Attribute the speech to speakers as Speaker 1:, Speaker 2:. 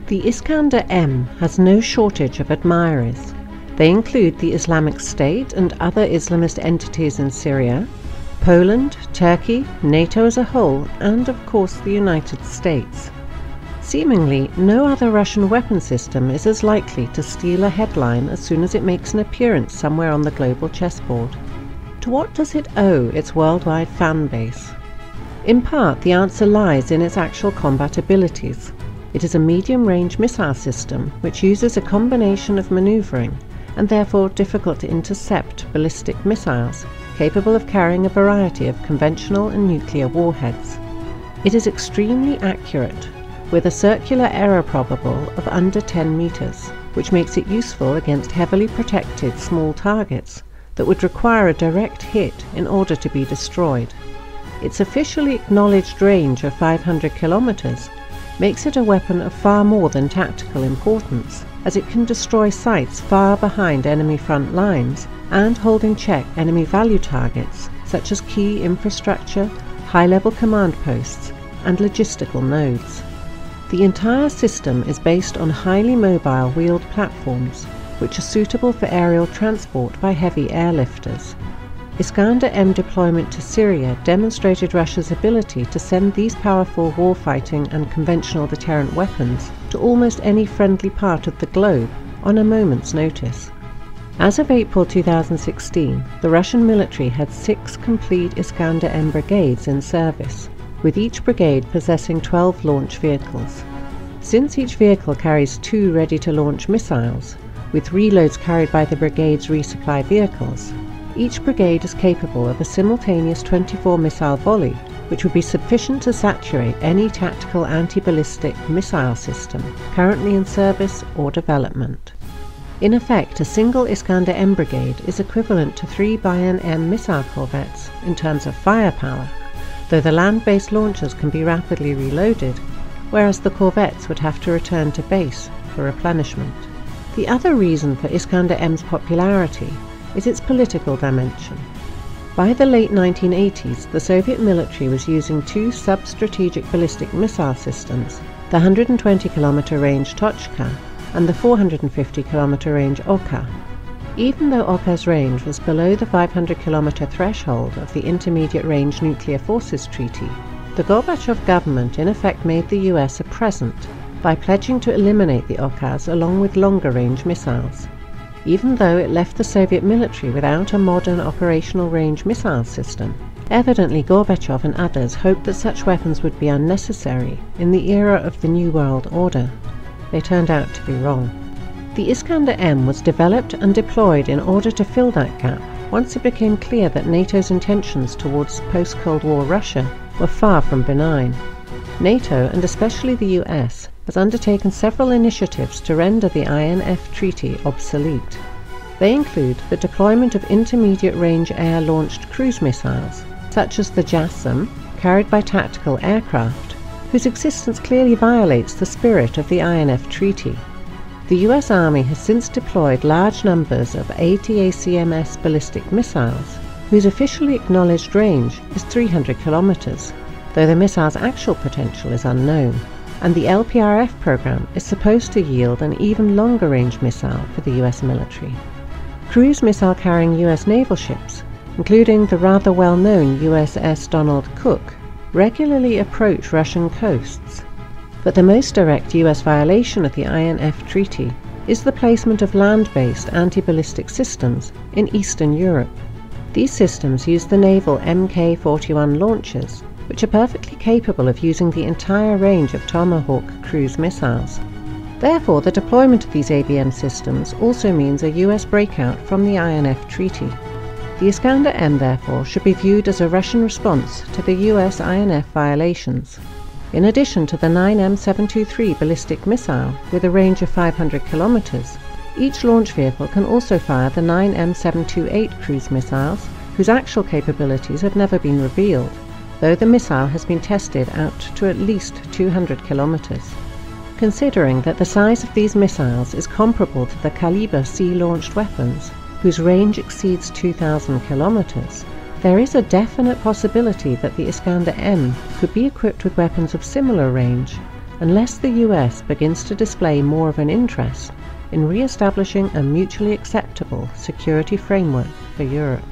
Speaker 1: The Iskander-M has no shortage of admirers. They include the Islamic State and other Islamist entities in Syria, Poland, Turkey, NATO as a whole, and of course the United States. Seemingly, no other Russian weapon system is as likely to steal a headline as soon as it makes an appearance somewhere on the global chessboard. To what does it owe its worldwide fan base? In part, the answer lies in its actual combat abilities. It is a medium-range missile system which uses a combination of maneuvering and therefore difficult to intercept ballistic missiles, capable of carrying a variety of conventional and nuclear warheads. It is extremely accurate, with a circular error probable of under 10 meters, which makes it useful against heavily protected small targets that would require a direct hit in order to be destroyed. Its officially acknowledged range of 500 kilometers makes it a weapon of far more than tactical importance, as it can destroy sites far behind enemy front lines and hold in check enemy value targets such as key infrastructure, high-level command posts, and logistical nodes. The entire system is based on highly mobile wheeled platforms, which are suitable for aerial transport by heavy airlifters. Iskander-M deployment to Syria demonstrated Russia's ability to send these powerful warfighting and conventional deterrent weapons to almost any friendly part of the globe on a moment's notice. As of April 2016, the Russian military had 6 complete Iskander-M brigades in service, with each brigade possessing 12 launch vehicles. Since each vehicle carries 2 ready-to-launch missiles, with reloads carried by the brigade's resupply vehicles, each brigade is capable of a simultaneous 24-missile volley, which would be sufficient to saturate any tactical anti-ballistic missile system currently in service or development. In effect, a single Iskander-M brigade is equivalent to 3 Bayan-M missile corvettes in terms of firepower, though the land-based launchers can be rapidly reloaded, whereas the corvettes would have to return to base for replenishment. The other reason for Iskander-M's popularity is its political dimension. By the late 1980s, the Soviet military was using 2 sub-strategic ballistic missile systems, the 120-kilometer range Tochka and the 450-kilometer range Oka. Even though Oka's range was below the 500-kilometer threshold of the Intermediate Range Nuclear Forces Treaty, the Gorbachev government in effect made the US a present by pledging to eliminate the Okas along with longer-range missiles. Even though it left the Soviet military without a modern operational range missile system, evidently Gorbachev and others hoped that such weapons would be unnecessary in the era of the New World Order. They turned out to be wrong. The Iskander-M was developed and deployed in order to fill that gap once it became clear that NATO's intentions towards post-Cold War Russia were far from benign. NATO, and especially the US, has undertaken several initiatives to render the INF Treaty obsolete. They include the deployment of intermediate-range air-launched cruise missiles, such as the JASSM, carried by tactical aircraft, whose existence clearly violates the spirit of the INF Treaty. The US Army has since deployed large numbers of ATACMS ballistic missiles, whose officially acknowledged range is 300 kilometers, though the missile's actual potential is unknown, and the LPRF program is supposed to yield an even longer-range missile for the US military. Cruise missile-carrying US naval ships, including the rather well-known USS Donald Cook, regularly approach Russian coasts. But the most direct US violation of the INF Treaty is the placement of land-based anti-ballistic systems in Eastern Europe. These systems use the naval Mk-41 launchers, which are perfectly capable of using the entire range of Tomahawk cruise missiles. Therefore, the deployment of these ABM systems also means a US breakout from the INF Treaty. The Iskander-M, therefore, should be viewed as a Russian response to the US INF violations. In addition to the 9M723 ballistic missile with a range of 500 kilometers, each launch vehicle can also fire the 9M728 cruise missiles, whose actual capabilities have never been revealed, though the missile has been tested out to at least 200 kilometers. Considering that the size of these missiles is comparable to the Kalibr sea-launched weapons, whose range exceeds 2,000 kilometers, There is a definite possibility that the Iskander-M could be equipped with weapons of similar range, unless the US begins to display more of an interest in re-establishing a mutually acceptable security framework for Europe.